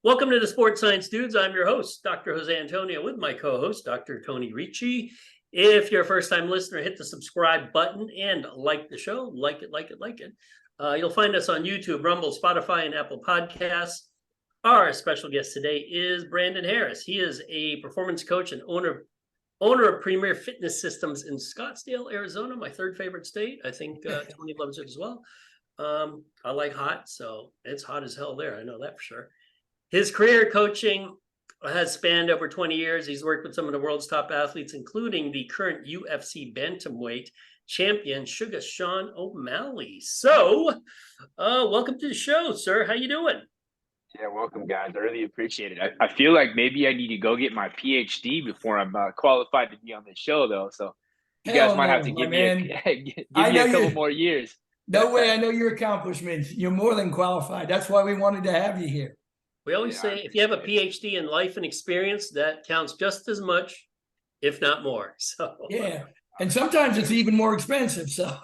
Welcome to the Sports Science Dudes. I'm your host, Dr. Jose Antonio, with my co-host, Dr. Tony Ricci. If you're a first-time listener, hit the subscribe button and like the show. Like it. You'll find us on YouTube, Rumble, Spotify, and Apple Podcasts. Our special guest today is Brandon Harris. He is a performance coach and owner of Premier Fitness Systems in Scottsdale, Arizona, my third favorite state. I think Tony loves it as well. I like hot, so it's hot as hell there. I know that for sure. His career coaching has spanned over 20 years. He's worked with some of the world's top athletes, including the current UFC bantamweight champion, Suga Sean Omalley. So, welcome to the show, sir. How you doing? Yeah, welcome, guys. I really appreciate it. I feel like maybe I need to go get my PhD before I'm qualified to be on the show, though. So you guys might have to give me a couple more years. No way. I know your accomplishments. You're more than qualified. That's why we wanted to have you here. We always say if you have a PhD in life and experience, that counts just as much, if not more. So yeah, and sometimes it's even more expensive. So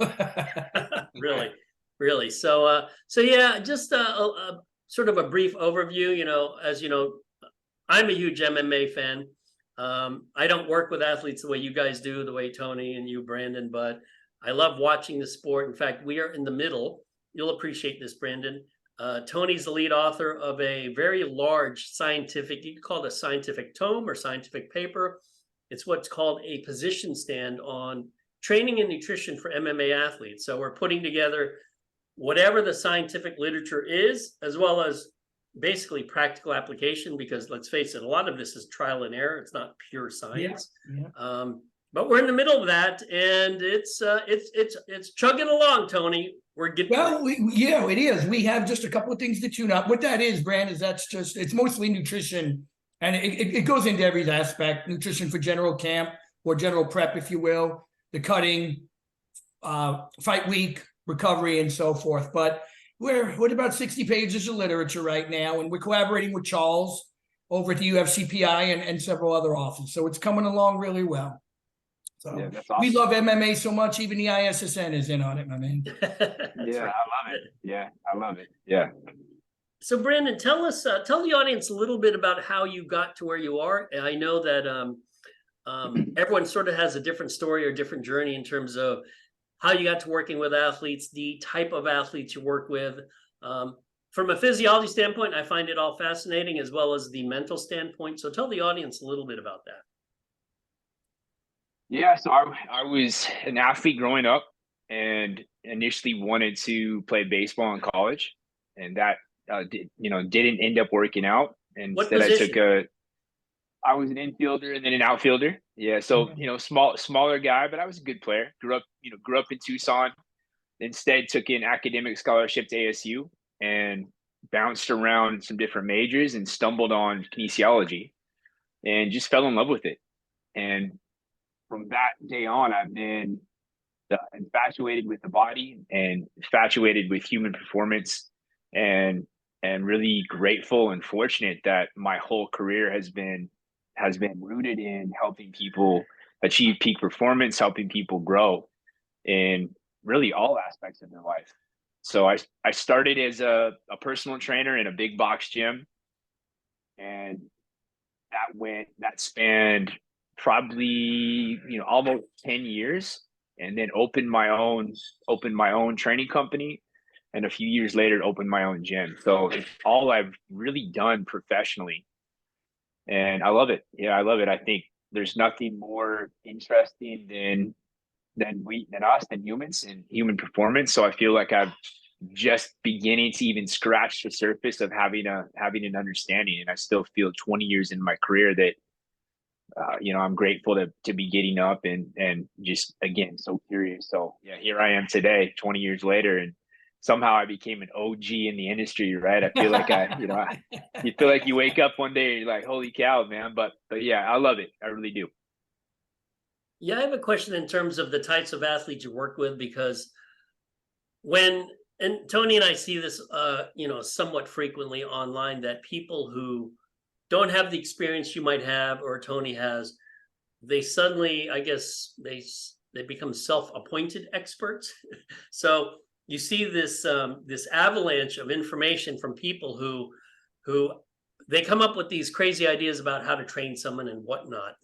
really. So yeah, just a sort of a brief overview. You know, as you know, I'm a huge MMA fan. I don't work with athletes the way you guys do, the way Tony and you, Brandon, but I love watching the sport. In fact, we are in the middle. You'll appreciate this, Brandon. Tony's the lead author of a very large scientific, you could call it a scientific tome or scientific paper. It's what's called a position stand on training and nutrition for MMA athletes. So we're putting together whatever the scientific literature is, as well as basically practical application, because let's face it, a lot of this is trial and error. It's not pure science. Yeah. But we're in the middle of that, and it's chugging along, Tony. We're getting it is. We have just a couple of things to tune up. What that is, Brand, is it's mostly nutrition, and it goes into every aspect. Nutrition for general camp or general prep, if you will, the cutting, fight week, recovery, and so forth. But we're about 60 pages of literature right now, and we're collaborating with Charles over at the UFCPI and several other authors. So it's coming along really well. So yeah, that's awesome. We love MMA so much, even the ISSN is in on it, my man. Yeah, right. I love it. Yeah, I love it. Yeah. So Brandon, tell the audience a little bit about how you got to where you are. I know that everyone sort of has a different story or different journey in terms of how you got to working with athletes, the type of athletes you work with. From a physiology standpoint, I find it all fascinating, as well as the mental standpoint. So tell the audience a little bit about that. Yeah, so I was an athlete growing up and initially wanted to play baseball in college, and that didn't end up working out. And instead I was an infielder and then an outfielder. Yeah, so smaller guy, but I was a good player. Grew up in Tucson. Instead took an academic scholarship to ASU and bounced around some different majors and stumbled on kinesiology and just fell in love with it. And from that day on, I've been infatuated with the body and infatuated with human performance, and really grateful and fortunate that my whole career has been rooted in helping people achieve peak performance, helping people grow in really all aspects of their life. So I started as a personal trainer in a big box gym, and that spanned probably almost 10 years, and then opened my own training company, and a few years later opened my own gym. So it's all I've really done professionally, and I love it. Yeah, I love it. I think there's nothing more interesting than humans and human performance. So I feel like I'm just beginning to even scratch the surface of having an understanding, and I still feel 20 years in my career that I'm grateful to be getting up and just, again, so curious. So yeah, here I am today, 20 years later, and somehow I became an OG in the industry, right? I feel like you feel like you wake up one day and you're like, holy cow, man. But yeah, I love it. I really do. Yeah, I have a question in terms of the types of athletes you work with, because and Tony and I see this, somewhat frequently online, that people who don't have the experience you might have or Tony has, they suddenly, I guess, they become self-appointed experts. So you see this avalanche of information from people who they come up with these crazy ideas about how to train someone and whatnot.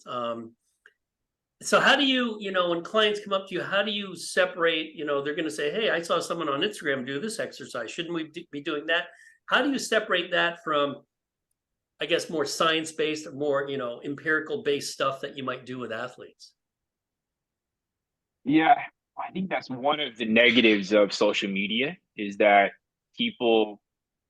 So how do you, when clients come up to you, how do you separate, they're going to say, hey, I saw someone on Instagram do this exercise. Shouldn't we be doing that? How do you separate that from, I guess, more science-based or more, empirical-based stuff that you might do with athletes? Yeah, I think that's one of the negatives of social media, is that people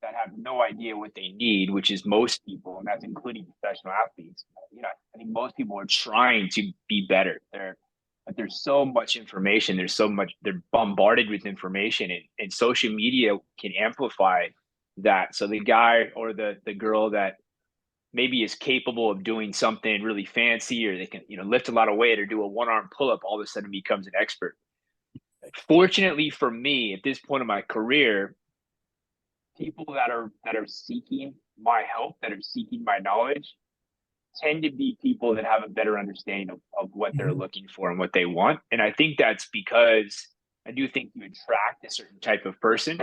that have no idea what they need, which is most people, and that's including professional athletes. I think most people are trying to be better. But there's so much information. They're bombarded with information, and social media can amplify that. So the guy or the girl that maybe is capable of doing something really fancy, or they can, lift a lot of weight or do a one-arm pull-up, all of a sudden becomes an expert. Fortunately for me, at this point in my career, people that are seeking my help, that are seeking my knowledge, tend to be people that have a better understanding of what they're looking for and what they want. And I think that's because I do think you attract a certain type of person,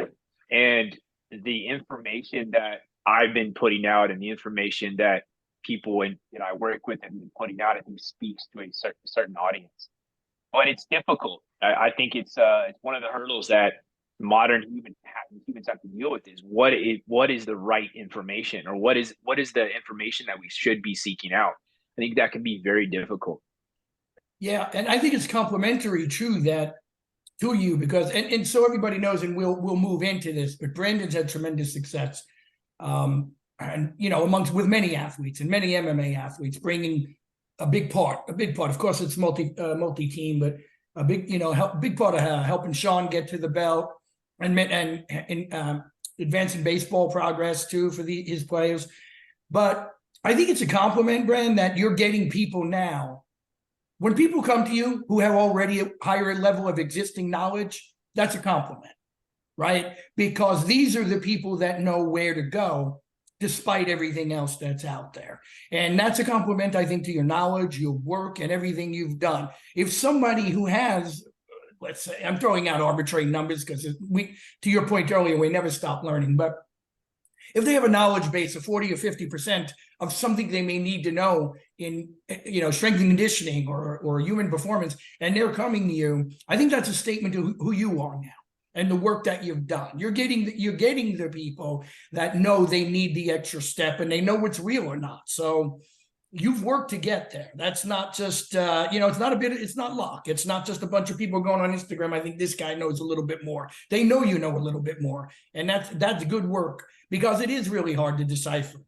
and the information that I've been putting out and the information that people I work with have been putting out, I think speaks to a certain audience. But it's difficult. I think it's one of the hurdles that modern humans have to deal with, is what is the right information, or what is the information that we should be seeking out. I think that can be very difficult. Yeah, and I think it's complementary to you, because and so everybody knows, and we'll move into this, but Brandon's had tremendous success, and with many athletes and many MMA athletes, bringing a big part. Of course, it's multi-team, but a big part of helping Sean get to the belt, and advancing baseball progress too for his players. But I think it's a compliment, Brand, that you're getting people now. When people come to you who have already a higher level of existing knowledge, that's a compliment, right? Because these are the people that know where to go despite everything else that's out there. And that's a compliment, I think, to your knowledge, your work, and everything you've done. If somebody who has, let's say, I'm throwing out arbitrary numbers because to your point earlier, we never stop learning, but if they have a knowledge base of 40 or 50% of something they may need to know in, strength and conditioning or human performance, and they're coming to you, I think that's a statement to who you are now and the work that you've done. You're getting the people that know they need the extra step, and they know what's real or not. So you've worked to get there. That's not just, it's not luck. It's not just a bunch of people going on Instagram. I think this guy knows a little bit more. They know you know a little bit more. And that's good work, because it is really hard to decipher.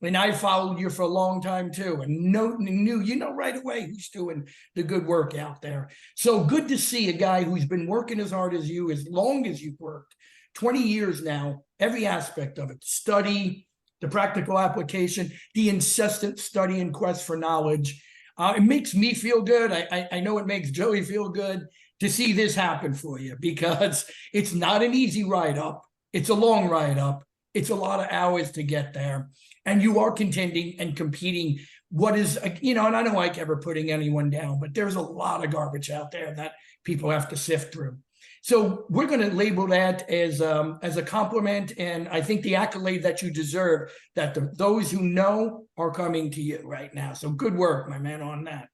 And I followed you for a long time too, and knew right away who's doing the good work out there. So good to see a guy who's been working as hard as you, as long as you've worked, 20 years now, every aspect of it, study, the practical application, the incessant study and quest for knowledge. It makes me feel good. I know it makes Joey feel good to see this happen for you, because it's not an easy ride up. It's a long ride up. It's a lot of hours to get there. And you are contending and competing. What is, and I don't like ever putting anyone down, but there's a lot of garbage out there that people have to sift through. So we're going to label that as a compliment, and I think the accolade that you deserve, that those who know are coming to you right now. So good work, my man, on that.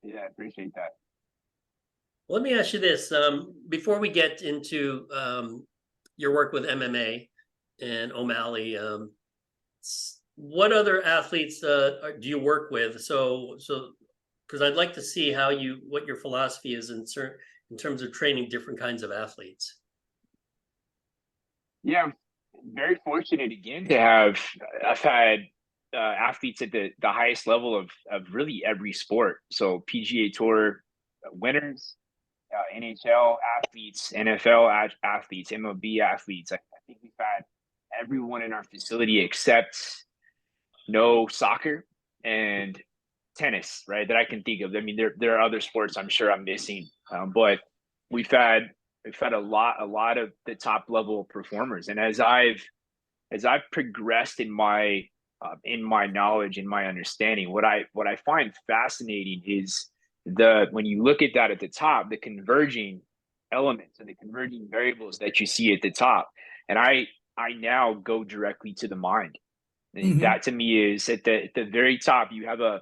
Yeah, I appreciate that. Let me ask you this. Before we get into your work with MMA and O'Malley, what other athletes do you work with? So because I'd like to see what your philosophy is in terms of training different kinds of athletes. Yeah, I'm very fortunate again to have. I've had athletes at the highest level of really every sport. So PGA Tour winners, NHL athletes, NFL athletes, MLB athletes. I think we've had everyone in our facility except no soccer and tennis, right? That I can think of. I mean, there are other sports I'm sure I'm missing, but we've had a lot of the top level performers. And as I've progressed in my knowledge and my understanding, what I find fascinating is when you look at that at the top, the converging elements and the converging variables that you see at the top. And I now go directly to the mind. And that to me is at the very top. You have a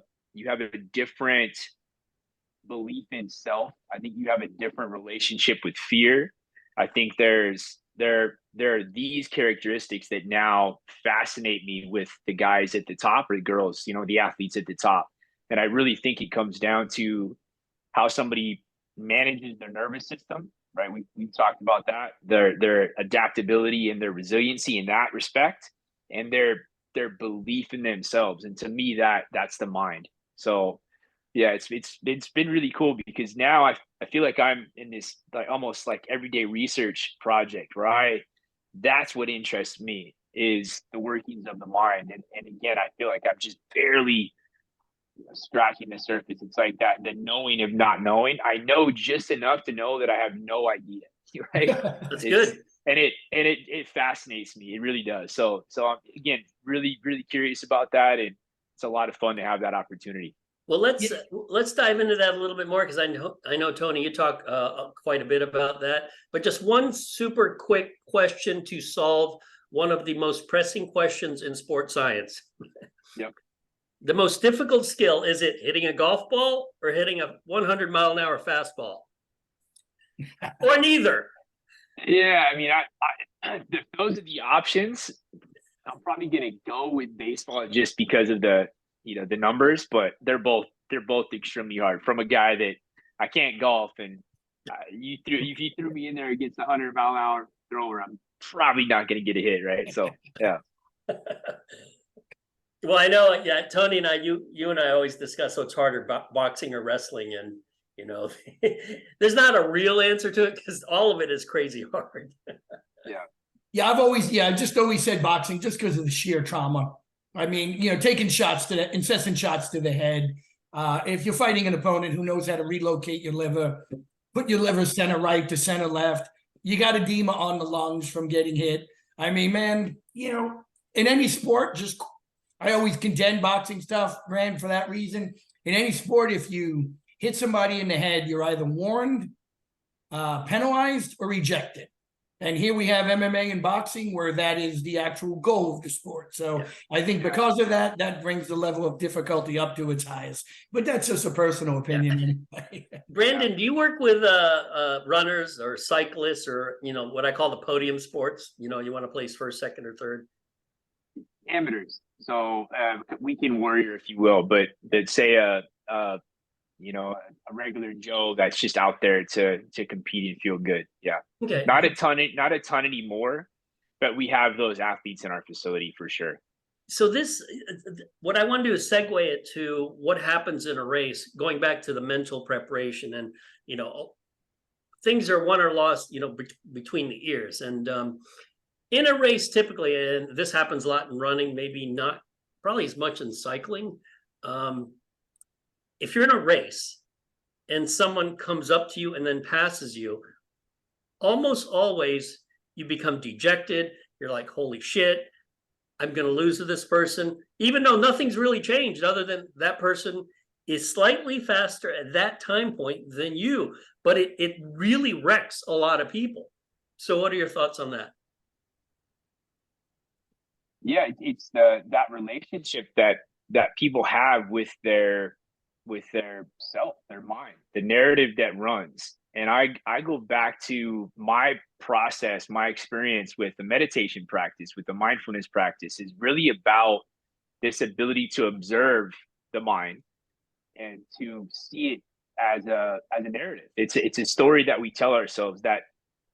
different belief in self. I think you have a different relationship with fear. I think there are these characteristics that now fascinate me with the guys at the top, or the girls, the athletes at the top. And I really think it comes down to how somebody manages their nervous system, right? We talked about that, their adaptability and their resiliency in that respect, and their belief in themselves. And to me, that's the mind. So yeah, it's been really cool, because now I feel like I'm in this like almost like everyday research project where that's what interests me, is the workings of the mind. And again, I feel like I'm just barely scratching the surface. It's like that the knowing of not knowing. I know just enough to know that I have no idea. Right? That's good. And it fascinates me. It really does. So I'm again really curious about that, and it's a lot of fun to have that opportunity. Well, let's dive into that a little bit more, because I know Tony, you talk quite a bit about that. But just one super quick question to solve one of the most pressing questions in sports science. Yep. The most difficult skill, is it hitting a golf ball or hitting a 100-mile-an-hour fastball, or neither? Yeah, I mean, if those are the options, I'm probably gonna go with baseball just because of the numbers, but they're both extremely hard. From a guy that I can't golf, and if you threw me in there against a 100-mile-an-hour thrower, I'm probably not gonna get a hit, right? So yeah. Well, I know, yeah, Tony and I, you and I always discuss what's harder, boxing or wrestling, and there's not a real answer to it, because all of it is crazy hard. Yeah, I've just always said boxing, just because of the sheer trauma. I mean, taking incessant shots to the head. If you're fighting an opponent who knows how to relocate your liver, put your liver center right to center left, you got edema on the lungs from getting hit. I mean, man, in any sport, I always condemn boxing stuff, Brand, for that reason. In any sport, if you hit somebody in the head, you're either warned, penalized, or ejected. And here we have MMA and boxing, where that is the actual goal of the sport. So I think because of that brings the level of difficulty up to its highest. But that's just a personal opinion. Anyway. Brandon, do you work with runners or cyclists, or what I call the podium sports? You want to place first, second, or third? Amateurs. So weekend warrior, if you will, but say a regular Joe that's just out there to compete and feel good. Yeah. Okay. Not a ton anymore, but we have those athletes in our facility for sure. So what I want to do is segue it to what happens in a race, going back to the mental preparation, and things are won or lost, between the ears. And in a race, typically, and this happens a lot in running, maybe not probably as much in cycling. If you're in a race and someone comes up to you and then passes you, almost always you become dejected. You're like, holy shit, I'm going to lose to this person, even though nothing's really changed other than that person is slightly faster at that time point than you. But it really wrecks a lot of people. So what are your thoughts on that? Yeah, it's that relationship that people have with their self, their mind, the narrative that runs. And I go back to my process, my experience with the meditation practice, with the mindfulness practice, is really about this ability to observe the mind and to see it as a narrative. It's a story that we tell ourselves, that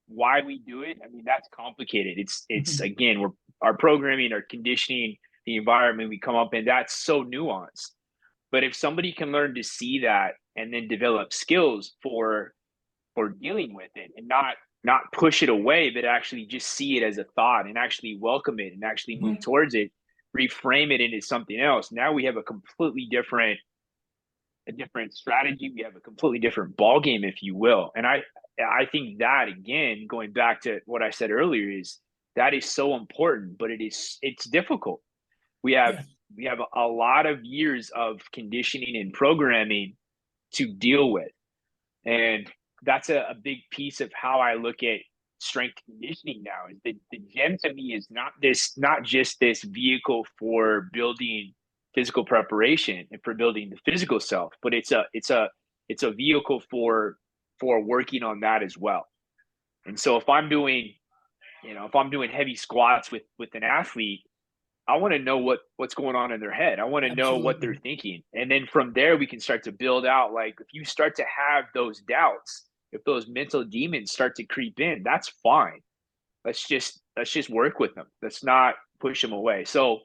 why we do it. I mean, that's complicated. It's again, our programming, our conditioning, the environment we come up in, that's so nuanced. But if somebody can learn to see that and then develop skills for dealing with it, and not push it away, but actually just see it as a thought and actually welcome it and actually move towards it, reframe it into something else. Now we have a completely different strategy. We have a completely different ball game, if you will. And I think that, again, going back to what I said earlier, is that is so important, but it's difficult. We have a lot of years of conditioning and programming to deal with. And that's a big piece of how I look at strength conditioning now. Is the gym to me is not just this vehicle for building physical preparation and for building the physical self, but it's a vehicle for working on that as well. And so if I'm doing heavy squats with an athlete, I want to know what's going on in their head. I want to know what they're thinking. And then from there, we can start to build out, like, if you start to have those doubts, if those mental demons start to creep in, that's fine. Let's just work with them. Let's not push them away. So,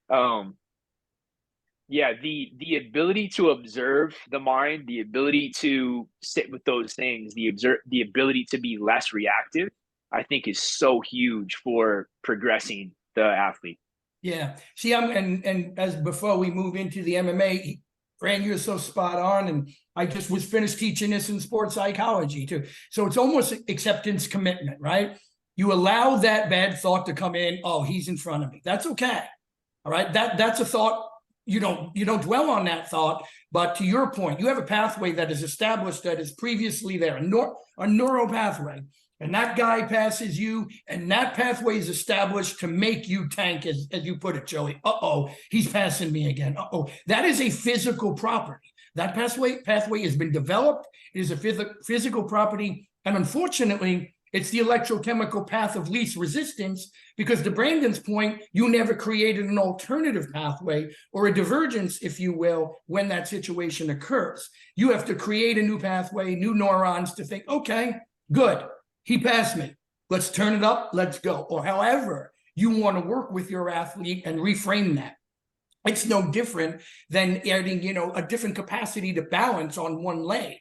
yeah, the ability to observe the mind, the ability to sit with those things, the ability to be less reactive, I think is so huge for progressing the athlete. Yeah. See, and as before we move into the MMA, Fran, you're so spot on. And I just was finished teaching this in sports psychology too. So it's almost acceptance commitment, right? You allow that bad thought to come in. Oh, he's in front of me. That's okay. All right. That's a thought. You don't dwell on that thought. But to your point, you have a pathway that is established, that is previously there, a neural pathway. And that guy passes you, and that pathway is established to make you tank, as you put it, Joey. Uh-oh, he's passing me again. Uh-oh. That is a physical property. That pathway has been developed. It is a physical property. And unfortunately, it's the electrochemical path of least resistance, because to Brandon's point, you never created an alternative pathway or a divergence, if you will, when that situation occurs. You have to create a new pathway, new neurons to think, okay, good. He passed me. Let's turn it up. Let's go. Or however you want to work with your athlete and reframe that. It's no different than adding, a different capacity to balance on one leg.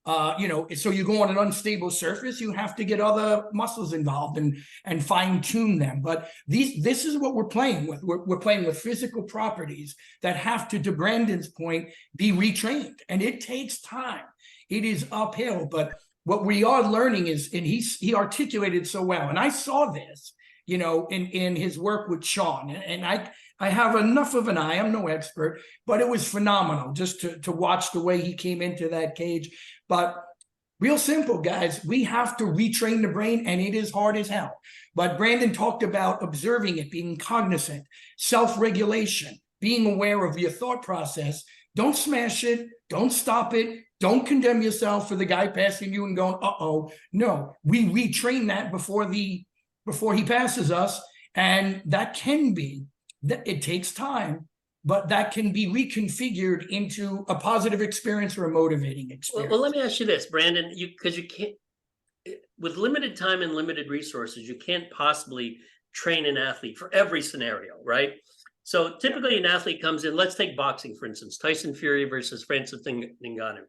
So you go on an unstable surface, you have to get other muscles involved and fine tune them. But this is what we're playing with. We're playing with physical properties that have to Brandon's point, be retrained. And it takes time. It is uphill, but what we are learning is, and he articulated so well, and I saw this, in his work with Sean, and I have enough of an eye. I'm no expert, but it was phenomenal just to watch the way he came into that cage. But real simple, guys, we have to retrain the brain, and it is hard as hell. But Brandon talked about observing it, being cognizant, self-regulation, being aware of your thought process. Don't smash it. Don't stop it. Don't condemn yourself for the guy passing you and going, uh-oh. No, we retrain that before he passes us. And that can be, it takes time, but that can be reconfigured into a positive experience or a motivating experience. Well, let me ask you this, Brandon, because you can't, with limited time and limited resources, you can't possibly train an athlete for every scenario, right? So typically an athlete comes in, let's take boxing, for instance, Tyson Fury versus Francis Ngannou.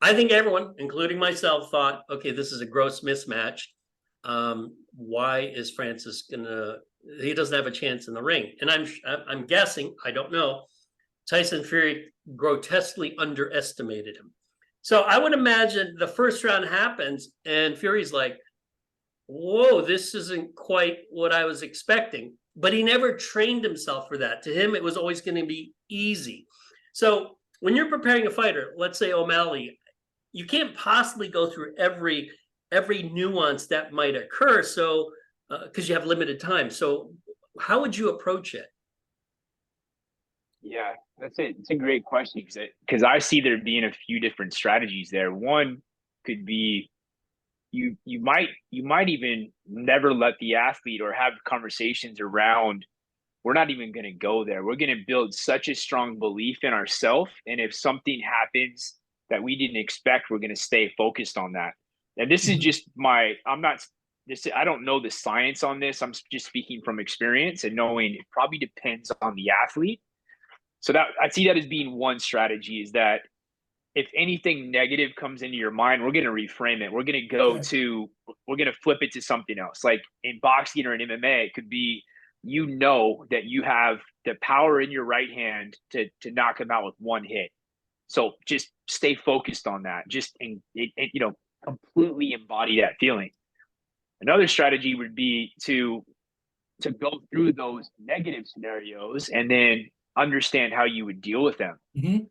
I think everyone, including myself, thought, okay, this is a gross mismatch. Why is Francis he doesn't have a chance in the ring? And I'm guessing, I don't know, Tyson Fury grotesquely underestimated him. So I would imagine the first round happens and Fury's like, whoa, this isn't quite what I was expecting. But he never trained himself for that. To him, it was always going to be easy. So when you're preparing a fighter, let's say O'Malley, you can't possibly go through every nuance that might occur. So because you have limited time. So how would you approach it? Yeah, that's it. It's a great question because I see there being a few different strategies there. One could be you might even never let the athlete or have conversations around, we're not even going to go there. We're going to build such a strong belief in ourselves. And if something happens that we didn't expect, we're going to stay focused on that. And this is just I don't know the science on this. I'm just speaking from experience and knowing it probably depends on the athlete. So that I see that as being one strategy, is that if anything negative comes into your mind, we're going to reframe it. We're going to we're going to flip it to something else. Like in boxing or in MMA, it could be, that you have the power in your right hand to knock him out with one hit. So just stay focused on that. Just, completely embody that feeling. Another strategy would be to go through those negative scenarios and then understand how you would deal with them. Mm-hmm.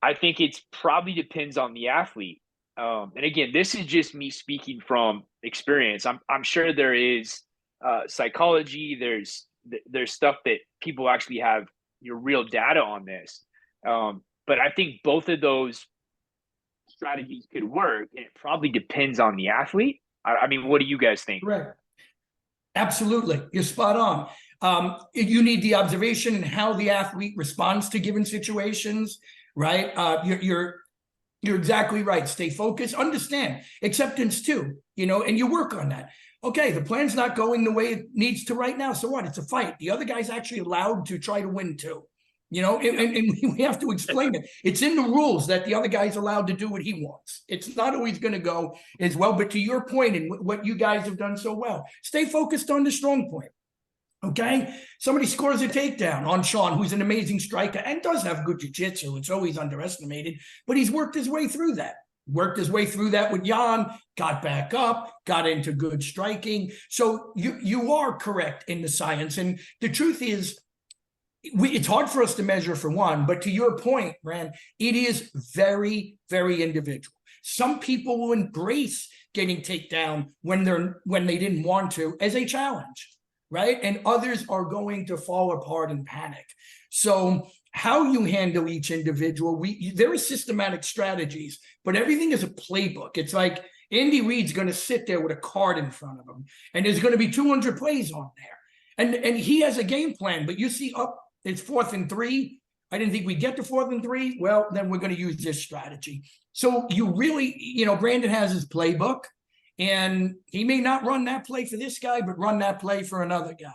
I think it's probably depends on the athlete. and again, this is just me speaking from experience. I'm sure there is psychology. There's stuff that people actually have your real data on this. But I think both of those strategies could work, and it probably depends on the athlete. I mean, what do you guys think? Right. Absolutely. You're spot on. You need the observation and how the athlete responds to given situations, right? You're exactly right. Stay focused, understand acceptance too, and you work on that. Okay, the plan's not going the way it needs to right now. So what? It's a fight. The other guy's actually allowed to try to win too. And we have to explain it. It's in the rules that the other guy's allowed to do what he wants. It's not always going to go as well. But to your point, and what you guys have done so well, stay focused on the strong point. Okay, somebody scores a takedown on Sean, who's an amazing striker and does have good jiu-jitsu. It's always underestimated, but he's worked his way through that. Worked his way through that with Jan, got back up, got into good striking. So you are correct in the science. And the truth is, it's hard for us to measure for one, but to your point, Rand, it is very, very individual. Some people will embrace getting takedown when they didn't want to as a challenge, right? And others are going to fall apart in panic. So how you handle each individual, there are systematic strategies, but everything is a playbook. It's like Andy Reid's going to sit there with a card in front of him, and there's going to be 200 plays on there. And he has a game plan, but you see it's 4th and 3. I didn't think we'd get to 4th and 3. Well, then we're going to use this strategy. So you really, Brandon has his playbook, and he may not run that play for this guy, but run that play for another guy.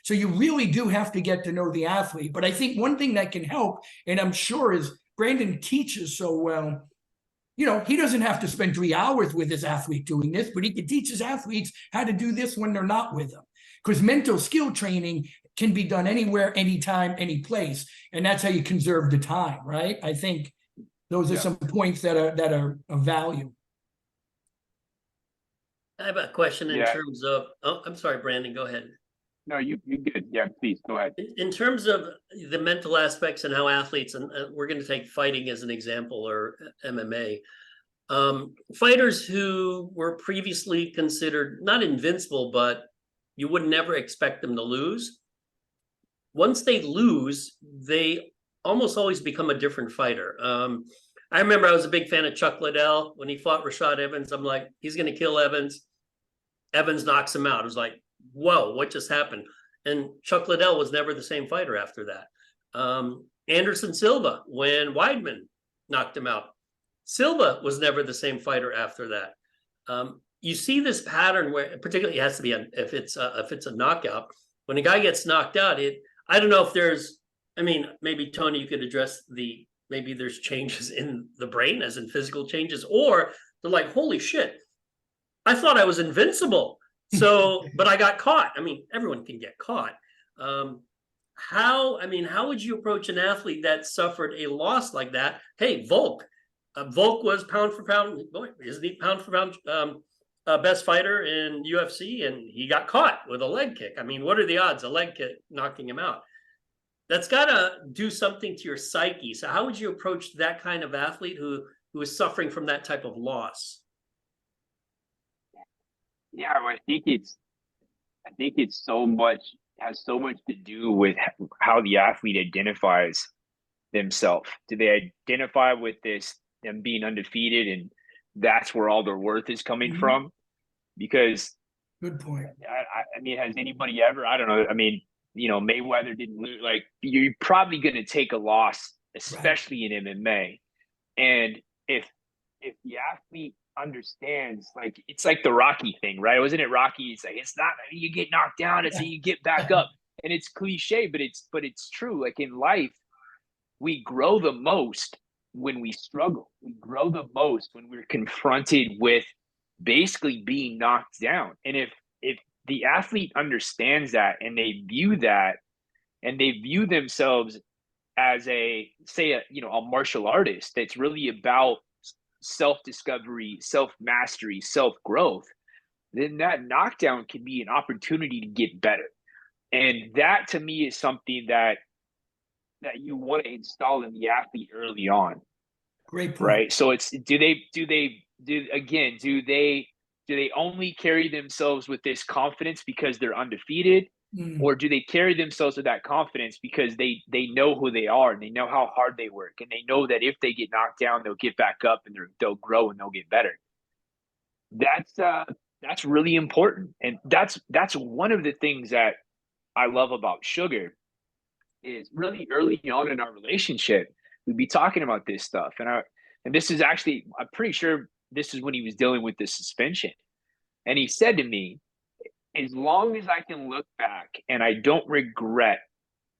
So you really do have to get to know the athlete. But I think one thing that can help, and I'm sure, is Brandon teaches so well. He doesn't have to spend 3 hours with his athlete doing this, but he can teach his athletes how to do this when they're not with him. Because mental skill training can be done anywhere, anytime, any place. And that's how you conserve the time, right? I think those are some points that are of value. I have a question in terms of, I'm sorry, Brandon, go ahead. No, you good. Yeah, please go ahead. In terms of the mental aspects and how athletes, and we're going to take fighting as an example, or MMA, fighters who were previously considered not invincible, but you would never expect them to lose. Once they lose, they almost always become a different fighter. I remember I was a big fan of Chuck Liddell when he fought Rashad Evans. I'm like, he's going to kill Evans. Evans knocks him out. It was like, whoa, what just happened? And Chuck Liddell was never the same fighter after that. Anderson Silva, when Weidman knocked him out, Silva was never the same fighter after that. You see this pattern where, particularly, it has to be if it's a knockout. When a guy gets knocked out, I don't know if there's, maybe Tony, you could address maybe there's changes in the brain, as in physical changes, or they're like, holy shit, I thought I was invincible. So, but I got caught. Everyone can get caught. How would you approach an athlete that suffered a loss like that? Hey, Volk was pound for pound, isn't he pound for pound best fighter in UFC, and he got caught with a leg kick. What are the odds a leg kick knocking him out? That's got to do something to your psyche. So how would you approach that kind of athlete who is suffering from that type of loss? Yeah, I think it's has so much to do with how the athlete identifies themselves. Do they identify with them being undefeated, and that's where all their worth is coming from? Because good point. Has anybody ever? I don't know. Mayweather didn't lose. Like, you're probably going to take a loss, especially in MMA. And if the athlete understands, like, it's like the Rocky thing, right? Wasn't it Rocky? It's like, it's not you get knocked down, it's you get back up. And it's cliche, but it's true. Like, in life, we grow the most when we struggle. We grow the most when we're confronted with basically being knocked down. And if the athlete understands that, and they view themselves as a martial artist that's really about self-discovery, self-mastery, self-growth, then that knockdown can be an opportunity to get better. And that, to me, is something that you want to install in the athlete early on. Great point. Right? So it's do they do they only carry themselves with this confidence because they're undefeated? Or do they carry themselves with that confidence because they know who they are and they know how hard they work and they know that if they get knocked down, they'll get back up and they'll grow and they'll get better? That's really important, and that's one of the things that I love about Sugar is really early on in our relationship, we'd be talking about this stuff, and this is actually, I'm pretty sure this is when he was dealing with the suspension, and he said to me, as long as I can look back and I don't regret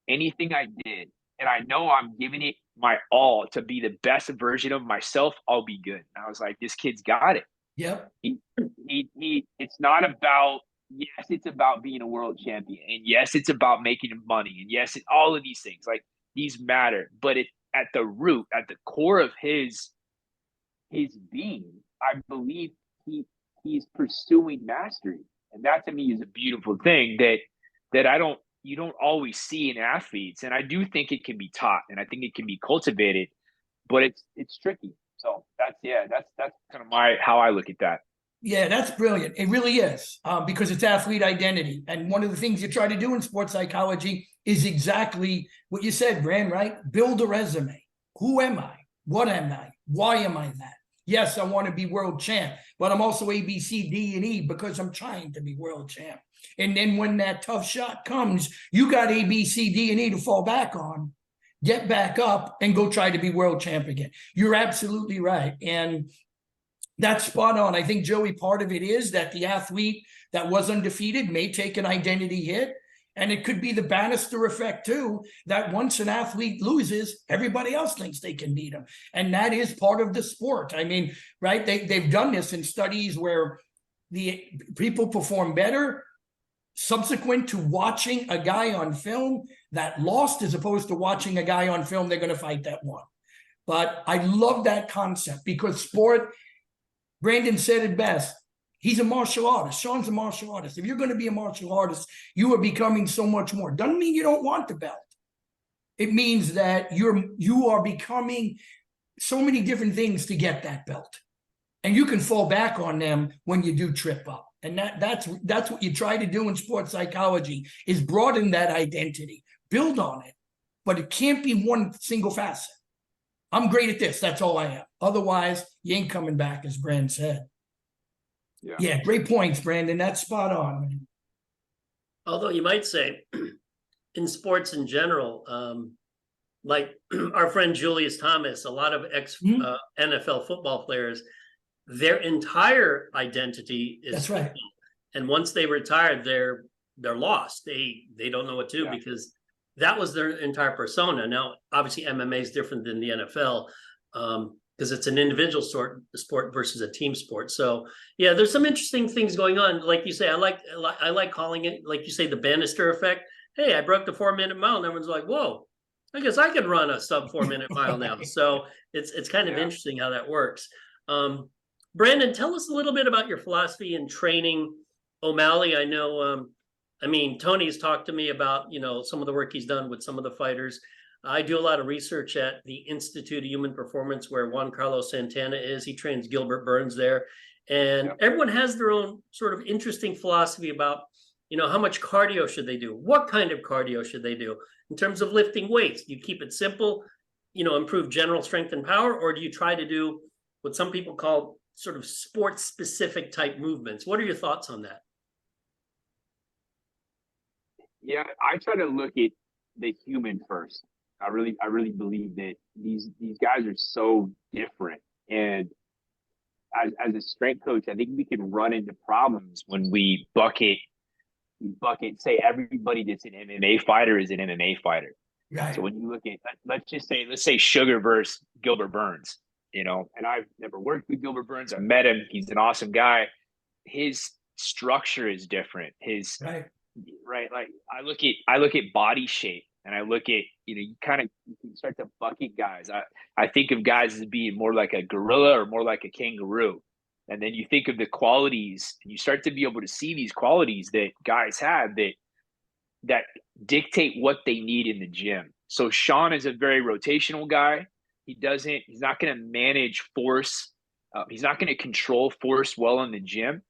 anything I did, and I know I'm giving it my all to be the best version of myself, I'll be good. And I was like, this kid's got it. Yep. It's not about, yes, it's about being a world champion. And yes, it's about making money. And yes, all of these things, like, these matter. But at the root, at the core of his being, I believe he's pursuing mastery. And that to me is a beautiful thing that you don't always see in athletes. And I do think it can be taught and I think it can be cultivated, but it's tricky. So that's kind of how I look at that. Yeah, that's brilliant. It really is, because it's athlete identity. And one of the things you try to do in sports psychology is exactly what you said, Bran, right? Build a resume. Who am I? What am I? Why am I that? Yes, I want to be world champ, but I'm also A, B, C, D, and E because I'm trying to be world champ. And then when that tough shot comes, you got A, B, C, D, and E to fall back on. Get back up and go try to be world champ again. You're absolutely right. And that's spot on. I think, Joey, part of it is that the athlete that was undefeated may take an identity hit. And it could be the Bannister effect, too, that once an athlete loses, everybody else thinks they can beat him. And that is part of the sport. I mean, right? They've done this in studies where the people perform better subsequent to watching a guy on film that lost as opposed to watching a guy on film they're going to fight that won. But I love that concept because sport, Brandon said it best. He's a martial artist. Sean's a martial artist. If you're going to be a martial artist, you are becoming so much more. Doesn't mean you don't want the belt. It means that you are becoming so many different things to get that belt. And you can fall back on them when you do trip up. And that's what you try to do in sports psychology is broaden that identity, build on it, but it can't be one single facet. I'm great at this. That's all I am. Otherwise, you ain't coming back, as Brand said. Yeah, great points, Brandon. That's spot on, man. Although you might say, in sports in general, like our friend Julius Thomas, a lot of NFL football players, their entire identity is that's right. And once they retire, they're lost. They don't know what to do because that was their entire persona. Now, obviously, MMA is different than the NFL. Because it's an individual sport versus a team sport. So yeah, there's some interesting things going on. Like you say, I like calling it, like you say, the Bannister effect. Hey, I broke the 4-minute mile, and everyone's like, whoa, I guess I could run a sub 4-minute mile now. So it's kind of interesting how that works. Brandon, tell us a little bit about your philosophy in training Omalley. I know, Tony's talked to me about, some of the work he's done with some of the fighters. I do a lot of research at the Institute of Human Performance where Juan Carlos Santana is. He trains Gilbert Burns there. And everyone has their own sort of interesting philosophy about, how much cardio should they do? What kind of cardio should they do? In terms of lifting weights, do you keep it simple, improve general strength and power? Or do you try to do what some people call sort of sports-specific type movements? What are your thoughts on that? Yeah, I try to look at the human first. I really believe that these guys are so different. And as a strength coach, I think we can run into problems when we bucket, say everybody that's an MMA fighter is an MMA fighter. Right. So when you look at, let's say Sugar versus Gilbert Burns, and I've never worked with Gilbert Burns. I met him. He's an awesome guy. His structure is different. Right. Like I look at body shape. And I look at, you can start to bucket guys. I think of guys as being more like a gorilla or more like a kangaroo. And then you think of the qualities, and you start to be able to see these qualities that guys have that dictate what they need in the gym. So Sean is a very rotational guy. He's not going to manage force He's not going to control force well in the gym.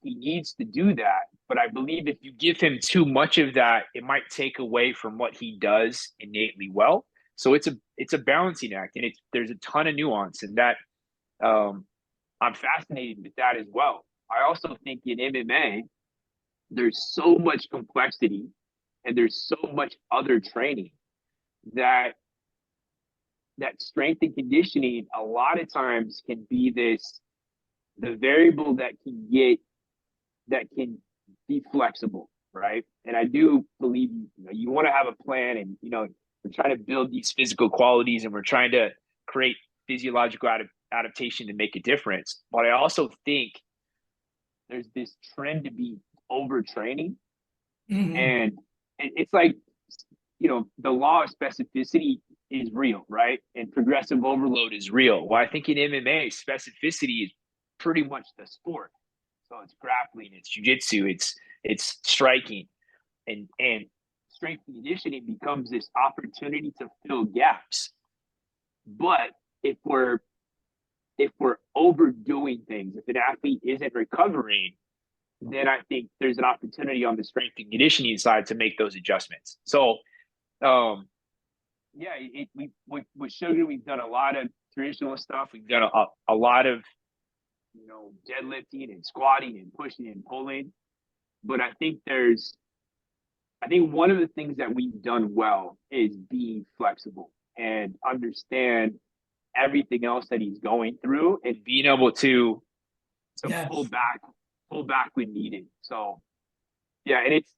He needs to do that. But I believe if you give him too much of that, it might take away from what he does innately well. So it's a balancing act, and there's a ton of nuance, and that I'm fascinated with that as well. I also think in MMA, there's so much complexity and there's so much other training that strength and conditioning a lot of times can be the variable that can be flexible, right? And I do believe you want to have a plan, and we're trying to build these physical qualities, and we're trying to create physiological adaptation to make a difference. But I also think there's this trend to be overtraining, and it's like the law of specificity is real, right? And progressive overload is real. Well, I think in MMA, specificity is pretty much the sport. So it's grappling, it's jiu-jitsu, it's striking, and strength and conditioning becomes this opportunity to fill gaps. But if we're overdoing things, if an athlete isn't recovering, then I think there's an opportunity on the strength and conditioning side to make those adjustments. So, with Suga, we've done a lot of traditional stuff. We've done a lot of deadlifting and squatting and pushing and pulling. But I think one of the things that we've done well is being flexible and understand everything else that he's going through and being able to Yes. pull back when needed. So yeah, and it's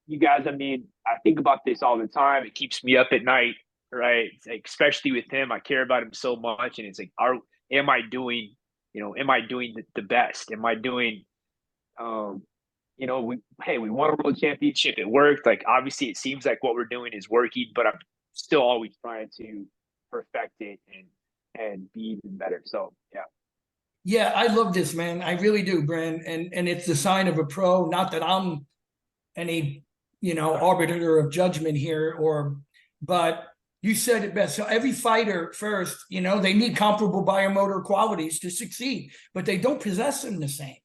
you guys, I mean, I think about this all the time. It keeps me up at night, right? It's like, especially with him, I care about him so much, and it's like, am I doing the best? Am I doing, we won a world championship. It worked. Like, obviously it seems like what we're doing is working, but I'm still always trying to perfect it and be even better. So, yeah. Yeah, I love this, man. I really do, Brand. And it's the sign of a pro. Not that I'm any, arbiter of judgment here, but you said it best. So every fighter first, they need comparable biomotor qualities to succeed, but they don't possess them the same.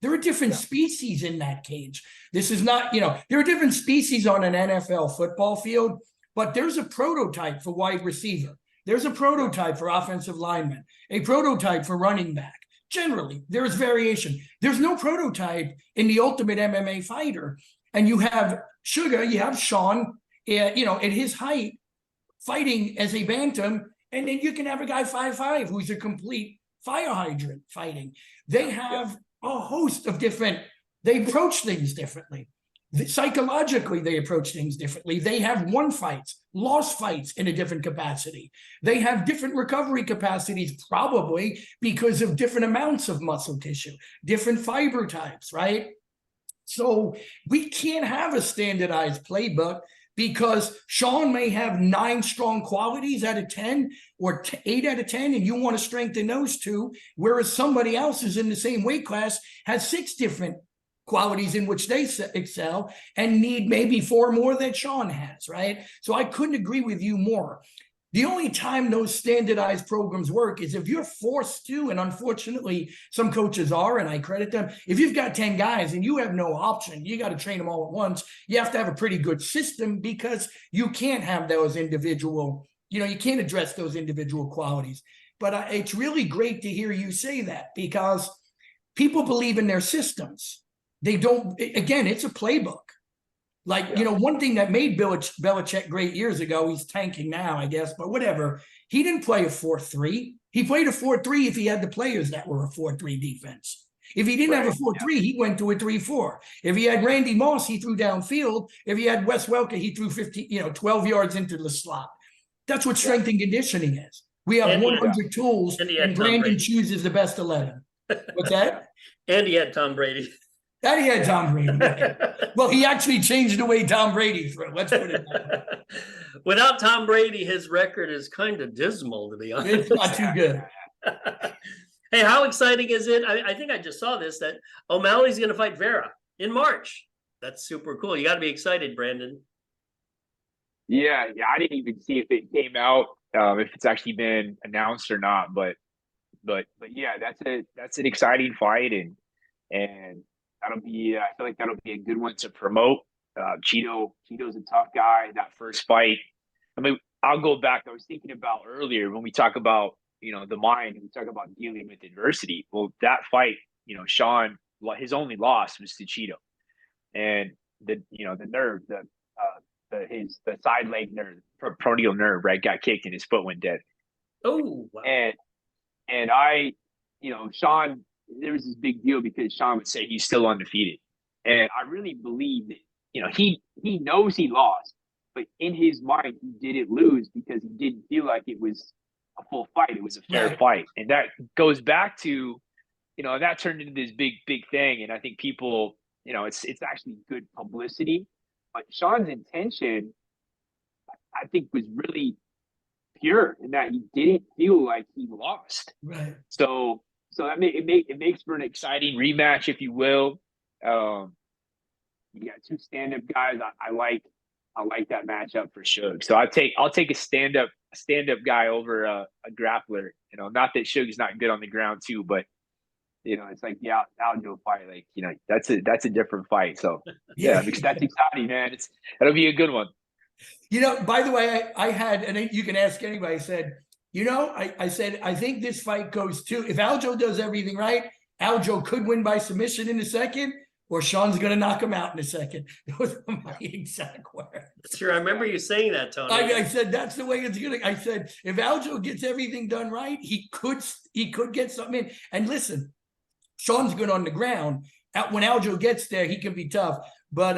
There are different species in that cage. This is not, there are different species on an NFL football field, but there's a prototype for wide receiver. There's a prototype for offensive lineman, a prototype for running back. Generally, there's variation. There's no prototype in the ultimate MMA fighter. And you have Suga, you have Sean, at his height, fighting as a bantam, and then you can have a guy 5'5" who's a complete fire hydrant fighting. They have a host of they approach things differently. Psychologically, they approach things differently. They have won fights, lost fights in a different capacity. They have different recovery capacities, probably because of different amounts of muscle tissue, different fiber types, right? So we can't have a standardized playbook, because Sean may have 9 strong qualities out of 10 or 8 out of 10, and you want to strengthen those 2, whereas somebody else who's in the same weight class has 6 different qualities in which they excel and need maybe 4 more that Sean has, right? So I couldn't agree with you more. The only time those standardized programs work is if you're forced to, and unfortunately some coaches are, and I credit them. If you've got 10 guys and you have no option, you got to train them all at once. You have to have a pretty good system, because you can't have those individual, you can't address those individual qualities. But it's really great to hear you say that, because people believe in their systems. They don't, again, it's a playbook. Like, one thing that made Belichick great years ago, he's tanking now, I guess, but whatever. He didn't play a 4-3. He played a 4-3 if he had the players that were a 4-3 defense. If he didn't have a 4-3, he went to a 3-4. If he had Randy Moss, he threw downfield. If he had Wes Welker, he threw 12 yards into the slot. That's what strength and conditioning is. We have 100 tools, and Brandon chooses the best 11. What's that? And he had Tom Brady. That he had Tom Brady. Well, he actually changed the way Tom Brady threw. Let's put it that way. Without Tom Brady, his record is kind of dismal, to be honest. It's not too good. Hey, how exciting is it? I think I just saw this, that O'Malley's going to fight Vera in March. That's super cool. You got to be excited, Brandon. Yeah, I didn't even see if it came out, if it's actually been announced or not. But But yeah, that's an exciting fight, and that'll be I feel like that'll be a good one to promote. Cheeto's a tough guy. That first fight, I mean, I'll go back. I was thinking about earlier when we talk about the mind, we talk about dealing with adversity. Well, that fight, Sean, his only loss was to Cheeto, and the nerve, the side leg nerve, peroneal nerve, right, got kicked and his foot went dead. Oh, wow. And I, Sean, there was this big deal because Sean would say he's still undefeated, and I really believe that he knows he lost, but in his mind he didn't lose because he didn't feel like it was a full fight. It was a fair fight, and that goes back to that turned into this big thing, and I think people, it's actually good publicity, but Sean's intention, I think, was really pure in that he didn't feel like he lost. Right. So it makes for an exciting rematch, if you will. You got two stand-up guys. I like that matchup for Suge. So I'll take a stand-up guy over a grappler. Not that Suge's not good on the ground too, but it's like the Aljo fight. Like that's a different fight. So yeah, because that's exciting, man. It'll be a good one. By the way, I had, and you can ask anybody, I said, I said, I think this fight goes to, if Aljo does everything right, Aljo could win by submission in the second, or Sean's going to knock him out in a second. Those are my exact words. That's true. I remember you saying that, Tony. I said, that's the way it's going to, I said, if Aljo gets everything done right, he could get something in. And listen, Sean's good on the ground. When Aljo gets there, he can be tough. But,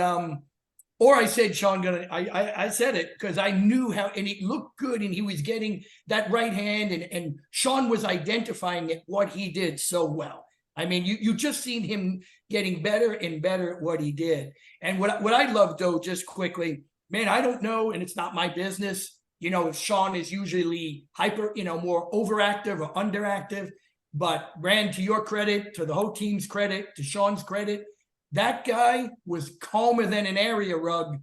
or I said, Sean, I said it because I knew how, and it looked good, and he was getting that right hand, and Sean was identifying what he did so well. I mean, you just seen him getting better and better at what he did. And what I love, though, just quickly, man, I don't know, and it's not my business, if Sean is usually hyper, more overactive or underactive. But Brand, to your credit, to the whole team's credit, to Sean's credit, that guy was calmer than an area rug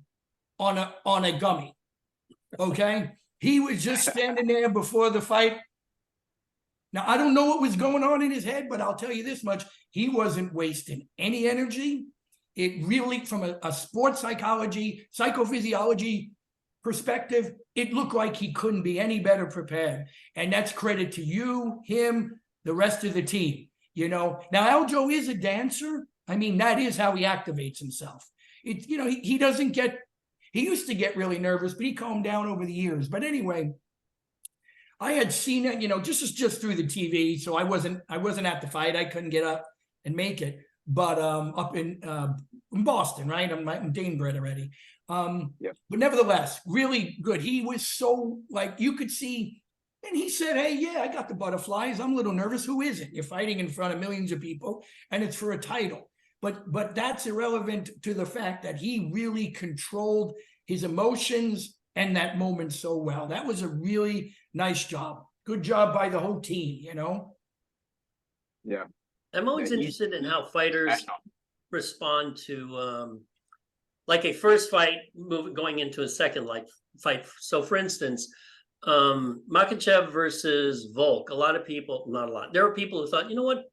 on a gummy. Okay, he was just standing there before the fight. Now, I don't know what was going on in his head, but I'll tell you this much: he wasn't wasting any energy. It really, from a sports psychology, psychophysiology perspective, it looked like he couldn't be any better prepared. And that's credit to you, him, the rest of the team. Now Aljo is a dancer. I mean, that is how he activates himself. He doesn't get, he used to get really nervous, but he calmed down over the years. But anyway, I had seen it, just through the TV. So I wasn't at the fight. I couldn't get up and make it. But up in Boston, right? I'm Dane bred already. Yep. But nevertheless, really good. He was so, like, you could see, and he said, hey, yeah, I got the butterflies. I'm a little nervous. Who isn't? You're fighting in front of millions of people, and it's for a title. But that's irrelevant to the fact that he really controlled his emotions and that moment so well. That was a really nice job. Good job by the whole team, Yeah. I'm always interested in how fighters respond to like a first fight going into a second fight. So for instance, Makhachev versus Volk. A lot of people, not a lot. There were people who thought, what,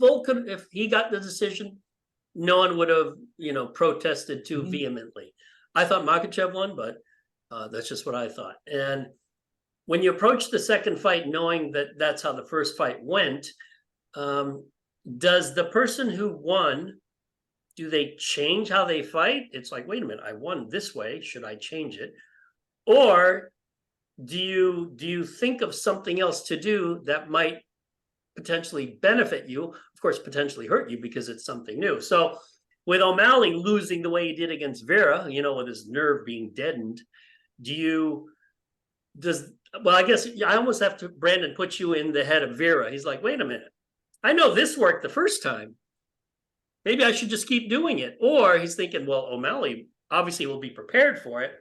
Volk could, if he got the decision, no one would have, protested too vehemently. I thought Makhachev won, but that's just what I thought. And when you approach the second fight, knowing that that's how the first fight went, does the person who won, do they change how they fight? It's like, wait a minute, I won this way. Should I change it? Or do you think of something else to do that might potentially benefit you, of course, potentially hurt you because it's something new? So with O'Malley losing the way he did against Vera, with his nerve being deadened, I guess I almost have to, Brandon, put you in the head of Vera. He's like, wait a minute, I know this worked the first time. Maybe I should just keep doing it. Or he's thinking, well, O'Malley obviously will be prepared for it.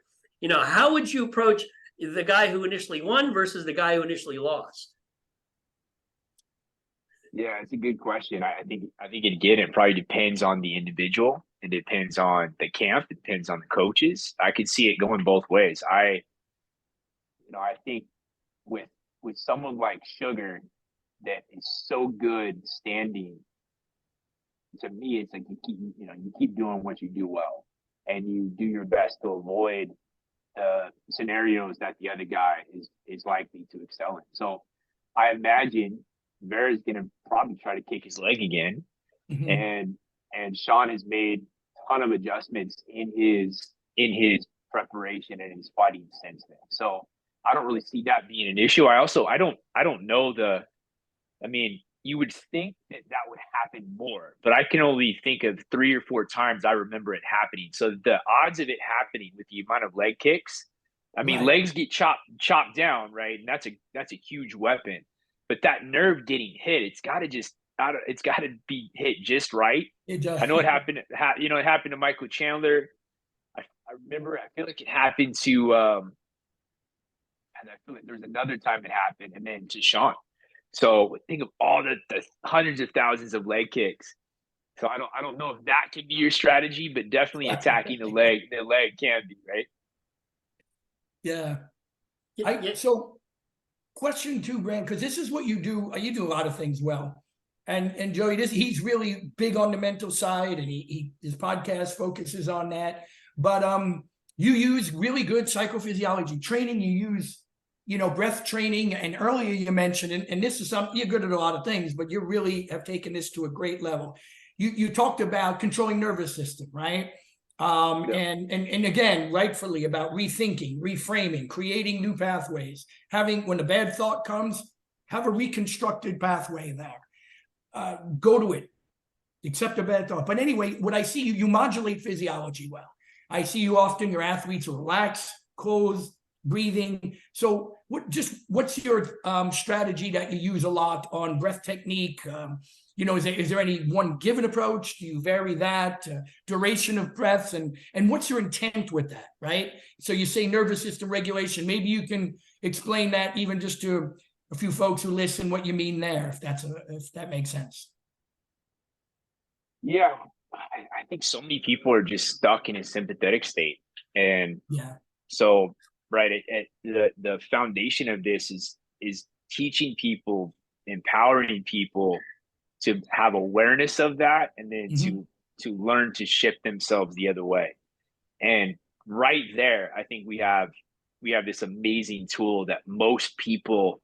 How would you approach the guy who initially won versus the guy who initially lost? Yeah, it's a good question. I think again, it probably depends on the individual. It depends on the camp. It depends on the coaches. I could see it going both ways. I think with someone like Sugar, that is so good standing, to me, it's like you keep doing what you do well, and you do your best to avoid the scenarios that the other guy is likely to excel in. So I imagine Vera's going to probably try to kick his leg again, and Sean has made a ton of adjustments in his preparation and his fighting since then. So I don't really see that being an issue. I don't know I mean, you would think that would happen more, but I can only think of 3 or 4 times I remember it happening. So the odds of it happening with the amount of leg kicks, I mean, legs get chopped down, right? And that's a huge weapon. But that nerve getting hit, it's got to be hit just right. It does. I know it happened. It happened to Michael Chandler. I remember. I feel like it happened to. And I feel like there's another time it happened, and then to Sean. So think of all the hundreds of thousands of leg kicks. So I don't know if that could be your strategy, but definitely attacking the leg can be, right? Yeah. So question 2, Brand, because this is what you do. You do a lot of things well. And Joey, he's really big on the mental side, and his podcast focuses on that. But you use really good psychophysiology training. You use breath training, and earlier you mentioned, and this is something you're good at a lot of things, but you really have taken this to a great level. You talked about controlling nervous system, right? And again, rightfully, about rethinking, reframing, creating new pathways, when a bad thought comes, have a reconstructed pathway there. Go to it, accept a bad thought. But anyway, what I see you modulate physiology well. I see you often, your athletes will relax, close, breathing. So what's your strategy that you use a lot on breath technique? Is there any one given approach? Do you vary that? Duration of breaths, and what's your intent with that, right? So you say nervous system regulation. Maybe you can explain that even just to a few folks who listen what you mean there, if that makes sense. Yeah, I think so many people are just stuck in a sympathetic state, and so right, the foundation of this is teaching people, empowering people to have awareness of that, and then to learn to shift themselves the other way. And right there, I think we have this amazing tool that most people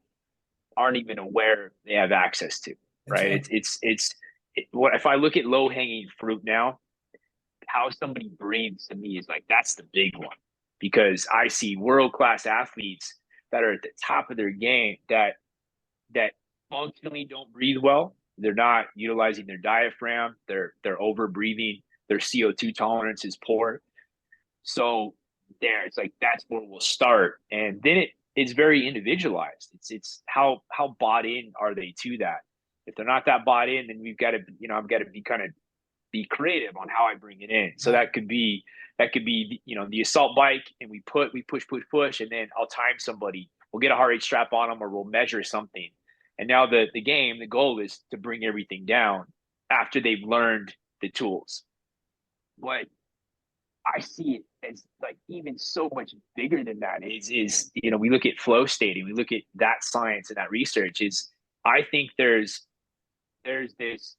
aren't even aware they have access to. Right? What if I look at low hanging fruit now? How somebody breathes to me is like, that's the big one, because I see world-class athletes that are at the top of their game that functionally don't breathe well. They're not utilizing their diaphragm. They're over breathing. Their CO2 tolerance is poor. So it's like, that's where we'll start. And then it's very individualized. It's how bought in are they to that? If they're not that bought in, then I've got to be creative on how I bring it in. So that could be the assault bike, and we push, and then I'll time somebody. We'll get a heart rate strap on them, or we'll measure something. And now the goal is to bring everything down after they've learned the tools. But I see it as like even so much bigger than that. We look at flow state, and we look at that science and that research. I think there's this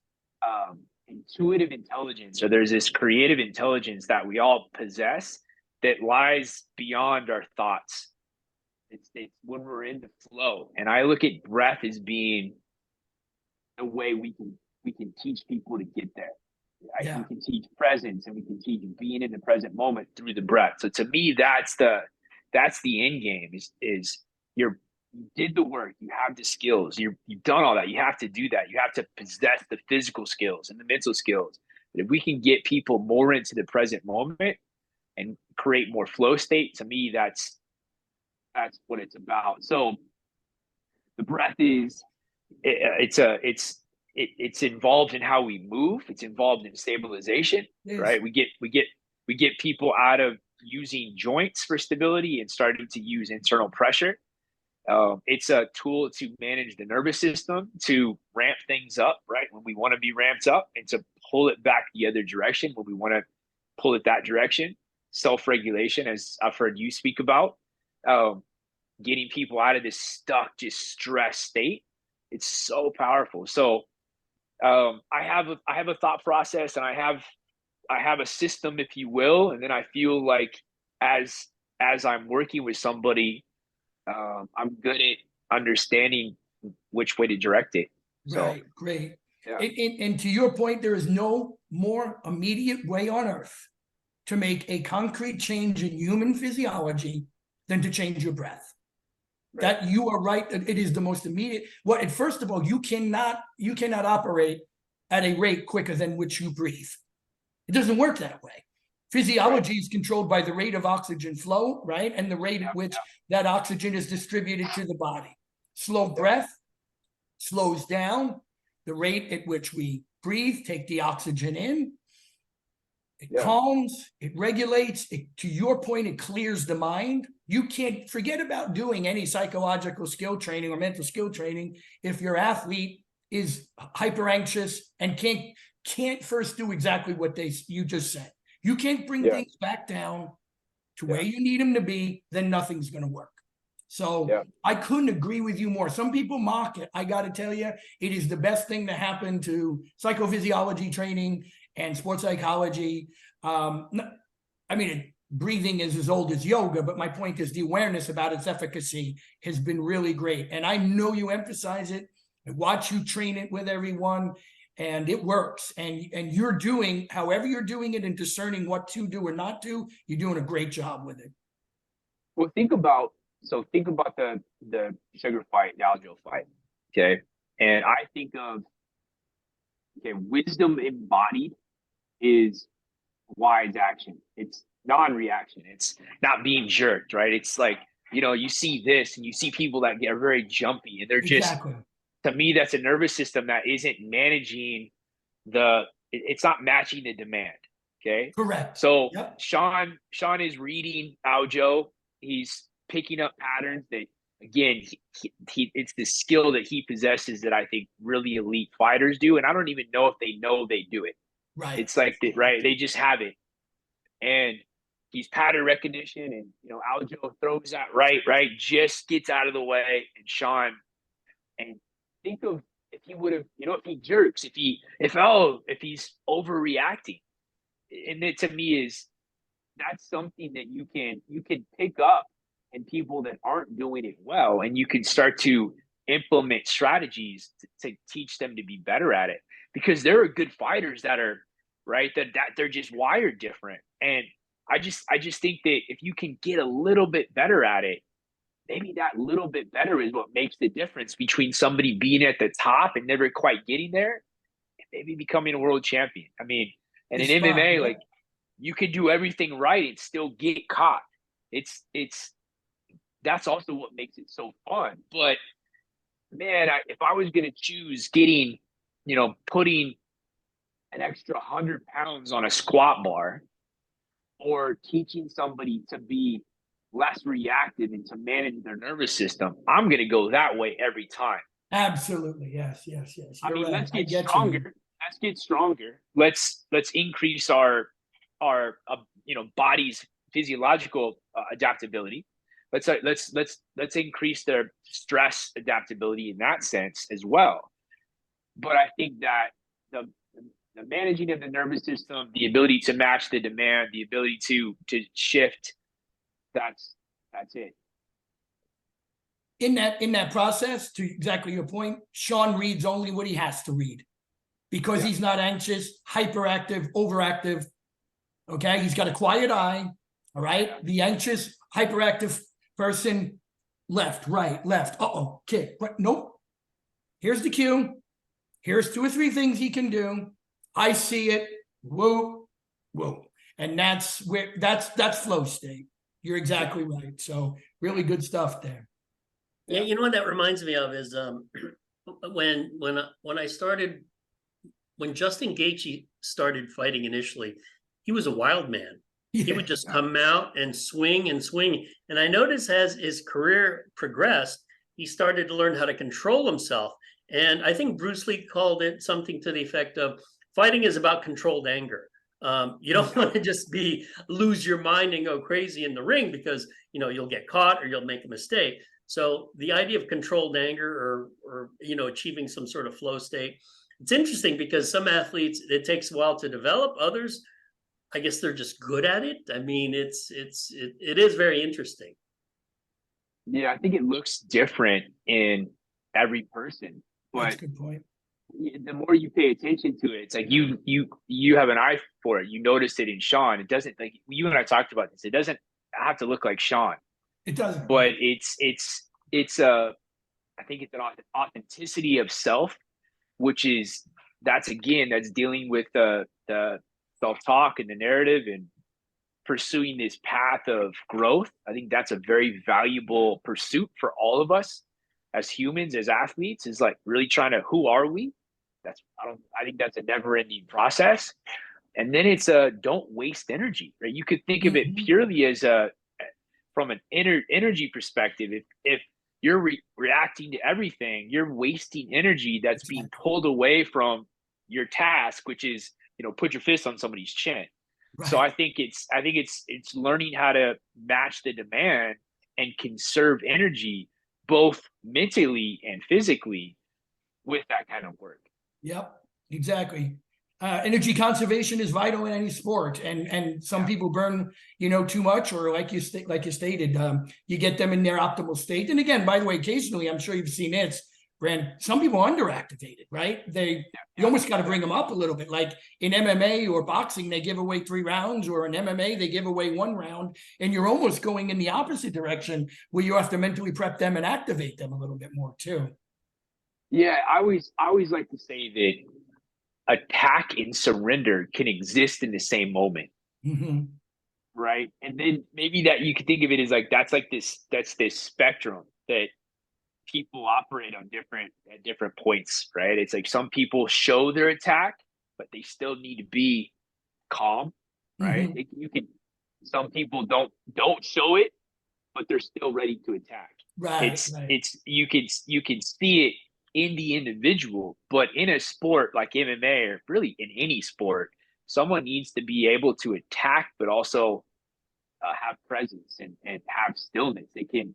intuitive intelligence, or there's this creative intelligence that we all possess that lies beyond our thoughts. It's when we're in the flow. And I look at breath as being a way we can teach people to get there. We can teach presence, and we can teach being in the present moment through the breath. So to me, that's the end game. Is you did the work, you have the skills, you've done all that. You have to do that. You have to possess the physical skills and the mental skills. But if we can get people more into the present moment and create more flow state, to me, that's what it's about. So the breath it's involved in how we move. It's involved in stabilization, right? We get people out of using joints for stability and starting to use internal pressure. It's a tool to manage the nervous system, to ramp things up, right, when we want to be ramped up, and to pull it back the other direction when we want to pull it that direction. Self-regulation, as I've heard you speak about, getting people out of this stuck, just stress state. It's so powerful. So I have a thought process, and I have a system, if you will, and then I feel like as I'm working with somebody, I'm good at understanding which way to direct it. So, Right, great. yeah. And to your point, there is no more immediate way on earth to make a concrete change in human physiology than to change your breath. Right. That you are right. It is the most immediate. Well, first of all, you cannot operate at a rate quicker than which you breathe. It doesn't work that way. Physiology is controlled by the rate of oxygen flow, right? And the rate at which that oxygen is distributed to the body. Slow breath slows down the rate at which we breathe, take the oxygen in. It calms, it regulates, to your point, it clears the mind. You can't forget about doing any psychological skill training or mental skill training if your athlete is hyper anxious and can't first do exactly what you just said. You can't bring things back down to where you need them to be, then nothing's going to work. So I couldn't agree with you more. Some people mock it. I got to tell you, it is the best thing to happen to psychophysiology training and sports psychology. I mean, breathing is as old as yoga, but my point is the awareness about its efficacy has been really great. And I know you emphasize it. I watch you train it with everyone, and it works. And you're doing, however you're doing it and discerning what to do or not do, you're doing a great job with it. Well, think about the sugar fight, the Aljo fight, okay? And I think of, wisdom embodied is wise action. It's non-reaction. It's not being jerked, right? It's like, you see this and you see people that are very jumpy, and they're just, to me, that's a nervous system that isn't managing it's not matching the demand. Okay. Correct. So Sean is reading Aljo. He's picking up patterns that, again, it's the skill that he possesses that I think really elite fighters do. And I don't even know if they know they do it. Right. It's like, they just have it. And he's pattern recognition, and, Aljo throws that right, just gets out of the way. And Sean, and think of if he would have, if he jerks, if he's overreacting. And it, to me, that's something that you can pick up in people that aren't doing it well, and you can start to implement strategies to teach them to be better at it, because there are good fighters that are that they're just wired different. And I just think that if you can get a little bit better at it, maybe that little bit better is what makes the difference between somebody being at the top and never quite getting there and maybe becoming a world champion. I mean, and in MMA, like, you can do everything right and still get caught. That's also what makes it so fun. But man, if I was going to choose getting, putting an extra 100 pounds on a squat bar, or teaching somebody to be less reactive and to manage their nervous system, I'm going to go that way every time. Absolutely. Yes. I mean, let's get stronger. Let's get stronger. Let's increase our body's physiological adaptability. Let's increase their stress adaptability in that sense as well. But I think that the managing of the nervous system, the ability to match the demand, the ability to shift, that's it. In that process, to exactly your point, Sean reads only what he has to read, because he's not anxious, hyperactive, overactive. Okay, he's got a quiet eye. All right, the anxious, hyperactive person, left, right, left. Kick. Nope. Here's the cue. Here's 2 or 3 things he can do. I see it. Whoa. And that's flow state. You're exactly right. So really good stuff there. Yeah, you know what that reminds me of is when Justin Gaethje started fighting initially, he was a wild man. Yeah. He would just come out and swing. And I noticed as his career progressed, he started to learn how to control himself. And I think Bruce Lee called it something to the effect of, fighting is about controlled anger. You don't want to just lose your mind and go crazy in the ring, because you'll get caught or you'll make a mistake. So the idea of controlled anger or achieving some sort of flow state, it's interesting because some athletes, it takes a while to develop. Others, I guess they're just good at it. I mean, it is very interesting. Yeah, I think it looks different in every person, but That's a good point. The more you pay attention to it, it's like you have an eye for it. You notice it in Sean. It doesn't, like you and I talked about this. It doesn't have to look like Sean. It doesn't. But it's I think it's an authenticity of self, which is that's dealing with the self-talk and the narrative and pursuing this path of growth. I think that's a very valuable pursuit for all of us as humans, as athletes, is like really trying to, who are we? I think that's a never-ending process. And then it's don't waste energy, right? You could think of it purely as from an energy perspective. If you're reacting to everything, you're wasting energy that's being pulled away from your task, which is, put your fist on somebody's chin. Right. So I think it's learning how to match the demand and conserve energy, both mentally and physically, with that kind of work. Yep, exactly. Energy conservation is vital in any sport, and some people burn, too much, or like you stated, you get them in their optimal state. And again, by the way, occasionally, I'm sure you've seen it, Brand. Some people are underactivated, right? You almost got to bring them up a little bit. Like in MMA or boxing, they give away 3 rounds, or in MMA, they give away 1 round, and you're almost going in the opposite direction where you have to mentally prep them and activate them a little bit more too. Yeah, I always like to say that attack and surrender can exist in the same moment. Mm-hmm. Right. And then maybe that you could think of it as like, that's this spectrum that people operate on at different points, right? It's like some people show their attack, but they still need to be calm, right? Mm-hmm. Some people don't show it, but they're still ready to attack. Right. You can see it in the individual, but in a sport like MMA, or really in any sport, someone needs to be able to attack, but also have presence and have stillness. They can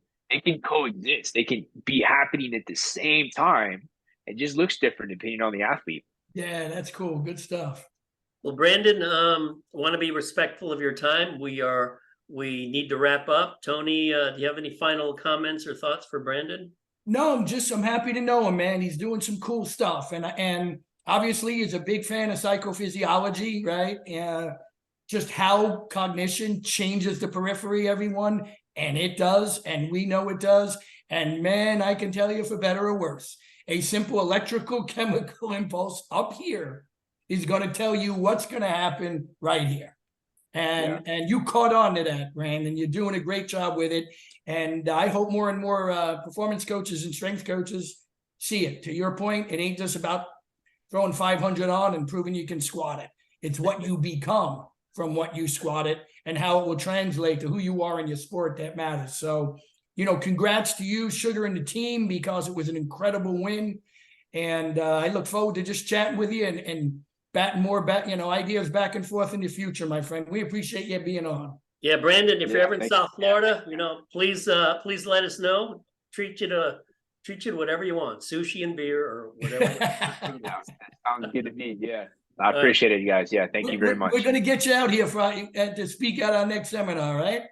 coexist. They can be happening at the same time. It just looks different depending on the athlete. Yeah, that's cool. Good stuff. Well, Brandon, want to be respectful of your time. We need to wrap up. Tony, do you have any final comments or thoughts for Brandon? No, I'm happy to know him, man. He's doing some cool stuff. And obviously he's a big fan of psychophysiology, right? Just how cognition changes the periphery, everyone. And it does. And we know it does. And man, I can tell you, for better or worse, a simple electrical chemical impulse up here is going to tell you what's going to happen right here. And you caught on to that, Brandon. You're doing a great job with it. And I hope more and more performance coaches and strength coaches see it. To your point, it ain't just about throwing 500 on and proving you can squat it. It's what you become from what you squatted and how it will translate to who you are in your sport that matters. So, congrats to you, Sugar, and the team, because it was an incredible win. And I look forward to just chatting with you and batting more ideas back and forth in the future, my friend. We appreciate you being on. Yeah, Brandon, if you're ever in South Florida, please let us know. Treat you to whatever you want, sushi and beer or whatever. That sounds good to me. Yeah, I appreciate it, you guys. Yeah, thank you very much. We're going to get you out here to speak at our next seminar, right?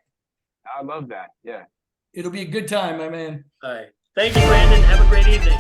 I love that. Yeah, it'll be a good time, my man. All right, thank you, Brandon. Have a great evening.